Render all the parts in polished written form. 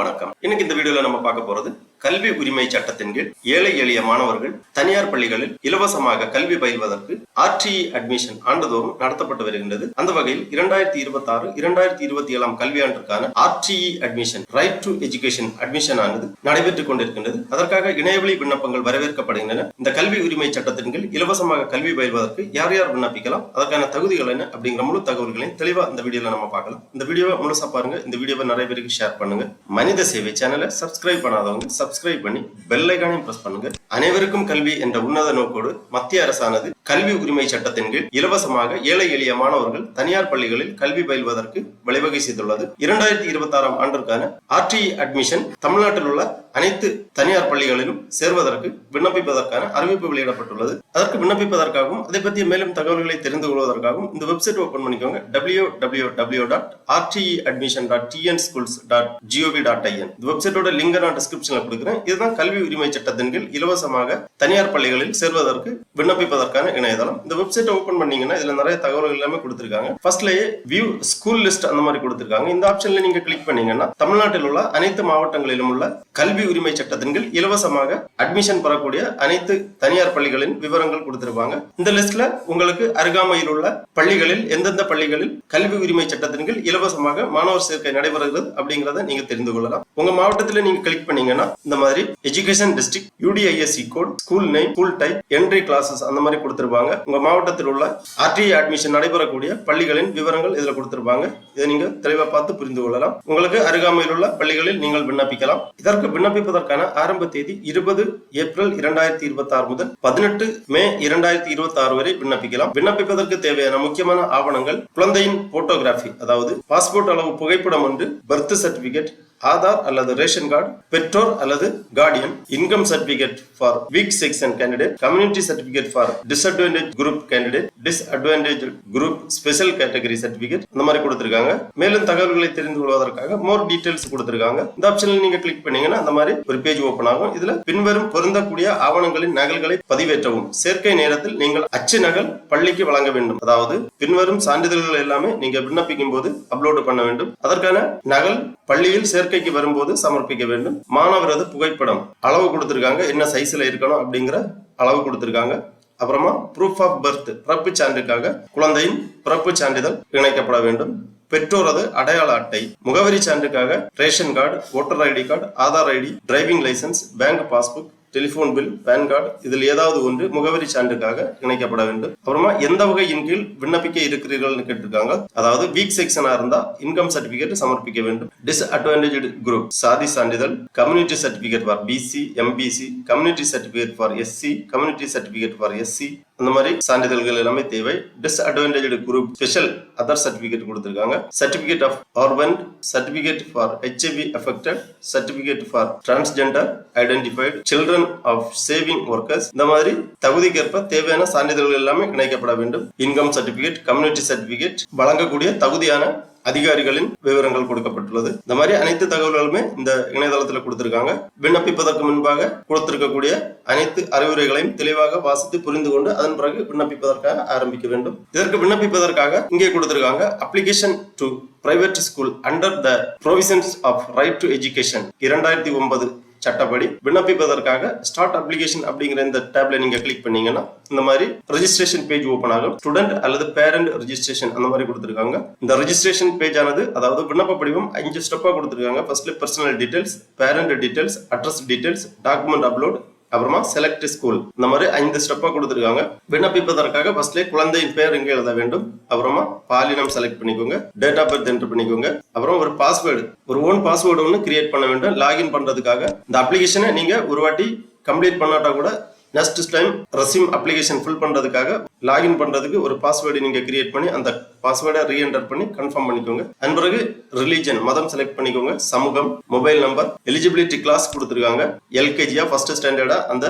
வணக்கம். இன்னைக்கு இந்த வீடியோல நம்ம பார்க்க போறது கல்வி உரிமை சட்டத்தின் கீழ் ஏழை எளிய மாணவர்கள் தனியார் பள்ளிகளில் இலவசமாக கல்வி பயில்வதற்கு RTE அட்மிஷன் ஆண்டுதோறும் நடத்தப்பட்டு வருகின்றது. அந்த வகையில் 2026-2027 கல்வியாண்டிற்கான RTE admission right to education admission ஆனது நடைபெற்றுக் கொண்டிருக்கின்றது. அதற்காக இணையவழி விண்ணப்பங்கள் வரவேற்கப்படுகின்றன. இந்த கல்வி உரிமை சட்டத்தின் கீழ் இலவசமாக கல்வி பயில்வதற்கு யார் யார் விண்ணப்பிக்கலாம், அதற்கான தகுதிகள் என்ன அப்படிங்கிற முழு தகவல்களையும் தெளிவா இந்த வீடியோல நம்ம பார்க்கலாம். இந்த வீடியோவை முழுசா பாருங்க. இந்த வீடியோவை நிறைய பேருக்கு ஷேர் பண்ணுங்க. மனித சேவை சேனலை சப்ஸ்கிரைப் பண்ணாதவங்க சப்ஸ்கிரைப் பண்ணி பெல் ஐகானையும் பிரஸ் பண்ணுங்க. அனைவருக்கும் கல்வி என்ற உன்னத நோக்கோடு மத்திய அரசானது கல்வி உரிமை சட்டத்தின் கீழ் இலவசமாக ஏழை எளிய மாணவர்கள் தனியார் பள்ளிகளில் கல்வி பயில்வதற்கு வழிவகை செய்துள்ளது. 2026 ஆண்டிற்கான RTE அட்மிஷன் தமிழ்நாட்டில் உள்ள அனைத்து தனியார் பள்ளிகளிலும் சேர்வதற்கு விண்ணப்பிப்பதற்கான அறிவிப்பு வெளியிடப்பட்டுள்ளது. அதற்கு விண்ணப்பிப்பதற்காகவும் அதை பற்றிய மேலும் தகவல்களை தெரிந்து கொள்வதற்காகவும் இந்த வெப்சைட் ஓபன் பண்ணிக்கோங்க. www.rteadmission.tnschools.gov.in. இந்த வெப்சைட்டோட லிங்க் நான் டிஸ்கிரிப்ஷன்ல கொடுக்கிறேன். இதுதான் கல்வி உரிமை சட்டத்தின் கீழ் இலவசமாக தனியார் பள்ளிகளில் சேர்வதற்கு விண்ணப்பிப்பதற்கான இணையதளம். இந்த வெப்சைட்டை ஓபன் பண்ணீங்கன்னா இதுல நிறைய தகவல்கள் எல்லாமே கொடுத்திருக்காங்க. ஃபர்ஸ்ட்லயே வியூ ஸ்கூல் லிஸ்ட் அந்த மாதிரி கொடுத்திருக்காங்க. இந்த ஆப்ஷன்ல நீங்க கிளிக் பண்ணீங்கன்னா தமிழ்நாட்டில் உள்ள அனைத்து மாவட்டங்களிலும் உள்ள கல்வி உரிமை சட்டத்தின் கீழ் இலவசமாக அட்மிஷன் பெறக்கூடிய அனைத்து தனியார் பள்ளிகளின் விவரங்கள் கொடுத்திருப்பாங்க. இந்த லிஸ்ட்ல உங்களுக்கு அருகாமையில் உள்ள பள்ளிகளில் எந்தெந்த பள்ளிகளில் கல்வி உரிமை சட்டத்தின் கீழ் இலவசமாக மாணவர் சேர்க்கை நடைபெறுகிறது அப்படிங்கறத நீங்க தெரிந்து கொள்ளலாம். உங்க மாவட்டத்தில் நீங்க கிளிக் பண்ணீங்கன்னா இந்த மாதிரி education district, UDISC code, school name, school type, entry classes அந்த மாதிரி கொடுத்திருப்பாங்க. உங்க மாவட்டத்தில் உள்ள RTE அட்மிஷன் நடைபெறக்கூடிய பள்ளிகளின் விவரங்கள் இதுல கொடுத்திருப்பாங்க. இதை நீங்க தெளிவா பார்த்து புரிந்து கொள்ளலாம். உங்களுக்கு அருகாமையில் உள்ள பள்ளிகளில் நீங்கள் விண்ணப்பிக்கலாம். இதற்கு விண்ணப்பிப்பதற்கான ஆரம்ப தேதி 20 ஏப்ரல் 2026 முதல் 18 மே 2026 வரை விண்ணப்பிக்கலாம். விண்ணப்பிப்பதற்கு தேவையான முக்கியமான ஆவணங்கள் குழந்தையின் போட்டோகிராஃபி, அதாவது பாஸ்போர்ட் அளவு புகைப்படம் ஒன்று, பர்த் சர்டிபிகேட், ஆதார் அல்லது ரேஷன் கார்டு, பெற்றோர் அல்லது Guardian, income certificate for week section candidate, community certificate for disadvantage group candidate, disadvantage group special category certificate இந்த மாதிரி கொடுத்திருக்காங்க. மேலும் தகவல்களை தெரிந்து கொள்வதற்காக மோர் டீடைல்ஸ் கொடுத்திருக்காங்க. இந்த ஆப்ஷனில் நீங்க கிளிக் பண்ணீங்கன்னா அந்த மாதிரி ஒரு பேஜ் ஓபன் ஆகும். இதுல பின்வரும் பொருந்தக்கூடிய ஆவணங்களின் நகல்களை பதிவேற்றவும். சேர்க்கை நேரத்தில் நீங்கள் அச்சு நகல் பள்ளிக்கு வழங்க வேண்டும். அதாவது பின்வரும் சான்றிதழ்கள் எல்லாமே நீங்க விண்ணப்பிக்கும் போது அப்லோடு பண்ண வேண்டும். அதற்கான நகல் பள்ளியில் சேர்க்கைக்கு வரும்போது சமர்ப்பிக்க வேண்டும். மாணவரது புகைப்படம் அளவு கொடுத்திருக்காங்க, என்ன சைஸ்ல இருக்கணும் அப்படிங்கிற அளவு கொடுத்திருக்காங்க. அப்புறமா ப்ரூஃப் ஆஃப் பர்த், பிறப்பு சான்றுக்காக குழந்தையின் பிறப்பு சான்றிதழ் இணைக்கப்பட வேண்டும். பெற்றோரது அடையாள அட்டை, முகவரி சான்றுக்காக ration card, voter ID card, Aadhaar ID, driving licence, bank passbook, telephone bill, PAN card இதில் ஏதாவது ஒன்று முகவரி சான்றுக்காக இணைக்கப்பட வேண்டும். அப்புறமா எந்த வகையின் கீழ் விண்ணப்பிக்க இருக்கிறீர்கள் கேட்டிருக்காங்க. அதாவது வீக் செக்ஷனா இருந்தா இன்கம் சர்டிபிகேட் சமர்ப்பிக்க வேண்டும். டிஸ்அட்வான்டேஜ் குரூப் சாதி சான்றிதழ், community certificate for BC, MBC, community certificate for SC, community certificate for SC அந்த மாதிரி சான்றிதழ்கள் எல்லாமே தேவை. Disadvantage group special other certificate கொடுத்திருக்காங்க. Certificate of orphan, certificate for HIV affected, certificate for transgender identified, children of saving workers இந்த மாதிரி தகுதிக்கேற்ப தேவையான சான்றிதழ்கள் எல்லாமே இணைக்கப்பட வேண்டும். இன்கம் சர்டிபிகேட், கம்யூனிட்டி சர்டிபிகேட் வழங்கக்கூடிய தகுதியான அதிகாரிகளின் விவரங்கள் கொடுக்கப்பட்டுள்ளது. இந்த மாதிரி அனைத்து தகவல்களுமே இந்த இணையதளத்தில் கொடுத்திருக்காங்க. விண்ணப்பிப்பதற்கு முன்பாக கொடுத்திருக்கக்கூடிய அனைத்து அறிவுரைகளையும் தெளிவாக வாசித்து புரிந்து கொண்டு அதன் பிறகு விண்ணப்பிப்பதற்காக ஆரம்பிக்க வேண்டும். இதற்கு விண்ணப்பிப்பதற்காக இங்கே கொடுத்திருக்காங்க application to private school under the provisions of right to education 2009 சட்டப்படி விண்ணப்பிப்பதற்காக ஸ்டார்ட் அப்ளிகேஷன் அப்படிங்கிற இந்த டேப்ல நீங்க கிளிக் பண்ணீங்கன்னா இந்த மாதிரி ரெஜிஸ்ட்ரேஷன் பேஜ் ஓபன் ஆகும். ஸ்டூடெண்ட் அல்லது பேரண்ட் ரெஜிஸ்ட்ரேஷன் அந்த மாதிரி கொடுத்திருக்காங்க. இந்த ரெஜிஸ்ட்ரேஷன் பேஜ் ஆனது அதாவது விண்ணப்ப படிவம் 5 ஸ்டெப்பா கொடுத்திருக்காங்க. ஃபர்ஸ்ட்ல personal details, parent details, address details, document upload, அப்புறமா செலக்ட் ஸ்கூல் இந்த மாதிரி 5 ஸ்டெப்பா கொடுத்திருக்காங்க. விண்ணப்பிப்பதற்காக ஃபர்ஸ்ட்ல குழந்தையின் பெயர் இங்க எழுத வேண்டும். அப்புறமா பாலினம் செலக்ட் பண்ணிக்கோங்க, டேட் ஆஃப் பர்த் என்டர் பண்ணிக்கோங்க. அப்புறம் ஒரு பாஸ்வேர்டு, ஒரு ஓன் பாஸ்வேர்டு ஒன்று கிரியேட் பண்ண வேண்டும் லாகின் பண்றதுக்காக. இந்த அப்ளிகேஷனை நீங்க ஒரு வாட்டி கம்ப்ளீட் பண்ணாட்டா கூட next time resume application fill பண்றதுக்காக லாகின் பண்றதுக்கு ஒரு பாஸ்வேர்டு நீங்க கிரியேட் பண்ணி அந்த பாஸ்வேர்டை ரீஎன்டர் பண்ணி கன்ஃபார்ம் பண்ணிக்கோங்க. அதன் பிறகு ரிலீஜன் மதம் செலக்ட் பண்ணிக்கோங்க, சமூகம், மொபைல் நம்பர், எலிஜிபிலிட்டி கிளாஸ் கொடுத்திருக்காங்க. LKGயா ஃபர்ஸ்ட் ஸ்டாண்டர்டா அந்த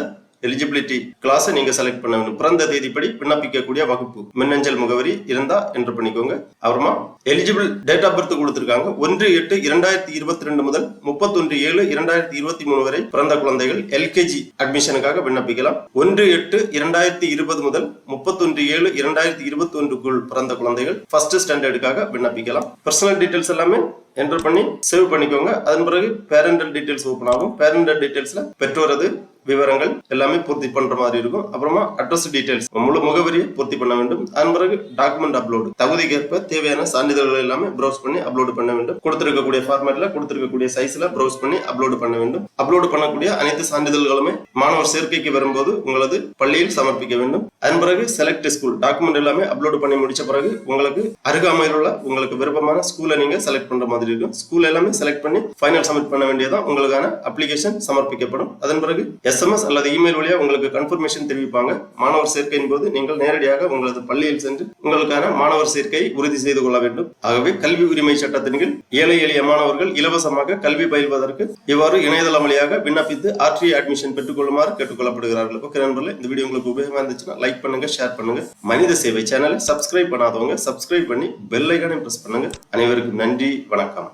எலிஜிபிலிட்டி கிளாஸ் நீங்க செலக்ட் பண்ண வேண்டும். பிறந்த தேதிப்படி விண்ணப்பிக்கக்கூடிய வகுப்பு, மின்னஞ்சல் முகவரி இருந்தா என்டர் பண்ணிக்கோங்க. அப்புறமா எலிஜிபிள் டேட் ஆஃப் பர்த் கொடுத்திருக்காங்க. 1/8/2022 முதல் 31/7/2023 வரை பிறந்த குழந்தைகள் LKG அட்மிஷனுக்காக விண்ணப்பிக்கலாம். 1/8/2020 முதல் 31/7/2021 பிறந்த குழந்தைகள் ஃபர்ஸ்ட் ஸ்டாண்டர்டுக்காக விண்ணப்பிக்கலாம். பர்சனல் டீடைல்ஸ் எல்லாமே என்டர் பண்ணி சேவ் பண்ணிக்கோங்க. அதன் பிறகு பேரண்டல் டீடைல்ஸ் ஓபன் ஆகும். பேரண்டல் டீடைல்ஸ்ல பெற்றோரது விவரங்கள் எல்லாமே பூர்த்தி பண்ற மாதிரி இருக்கும். அப்புறமா அட்ரஸ் டீடைல்ஸ் முழு முகவரியை பூர்த்தி பண்ண வேண்டும். அதன் பிறகு டாக்குமெண்ட் அப்லோடு, தகுதிக்கேற்ப தேவையான சான்றிதழ்கள் எல்லாமே ப்ரௌஸ் பண்ணி அப்லோடு பண்ண வேண்டும். கொடுத்திருக்கக்கூடிய ஃபார்மேட்ல கொடுத்திருக்கக்கூடிய சைஸ்ல ப்ரௌஸ் பண்ணி அப்லோடு பண்ண வேண்டும். அப்லோடு பண்ணக்கூடிய அனைத்து சான்றிதழ்களுமே மாணவர் சேர்க்கைக்கு வரும்போது உங்களது பள்ளியில் சமர்ப்பிக்க வேண்டும். அதன் பிறகு செலக்ட் ஸ்கூல் டாக்குமெண்ட் எல்லாமே அப்லோடு பண்ணி முடிச்ச பிறகு உங்களுக்கு அருகாமையில் உள்ள உங்களுக்கு விருப்பமான ஸ்கூலை நீங்க செலக்ட் பண்ற மாதிரி இருக்கும். ஸ்கூல் எல்லாமே செலக்ட் பண்ணி ஃபைனல் சப்மிட் பண்ண வேண்டியதான் உங்களுக்கான அப்ளிகேஷன் சமர்ப்பிக்கப்படும். அதன் பிறகு SMS அல்லது இமெயில் வழியா உங்களுக்கு கன்ஃபர்மேஷன் தெரிவிப்பாங்க. மாணவர் சேர்க்கையின் போது நீங்கள் நேரடியாக உங்களது பள்ளியில் சென்று உங்களுக்கான மாணவர் சேர்க்கையை உறுதி செய்து கொள்ள வேண்டும். ஆகவே கல்வி உரிமை சட்டத்தின் கீழ் ஏழை எளிய மாணவர்கள் இலவசமாக கல்வி பயில்வதற்கு இவ்வாறு இணையதளம் வழியாக விண்ணப்பித்து RTA அட்மிஷன் பெற்றுக் கொள்ளுமாறு கேட்டுக்கொள்ளப்படுகிறார்கள். ஓகே நண்பர்களே, இந்த வீடியோ உங்களுக்கு உபயோகமா இருந்துச்சுன்னா லைக் பண்ணுங்க, ஷேர் பண்ணுங்க. மனித சேவை சேனலை சப்ஸ்கிரைப் பண்ணாதவங்க சப்ஸ்கிரைப் பண்ணி பெல் ஐகானை பிரஸ் பண்ணுங்க. அனைவருக்கும் நன்றி, வணக்கம்.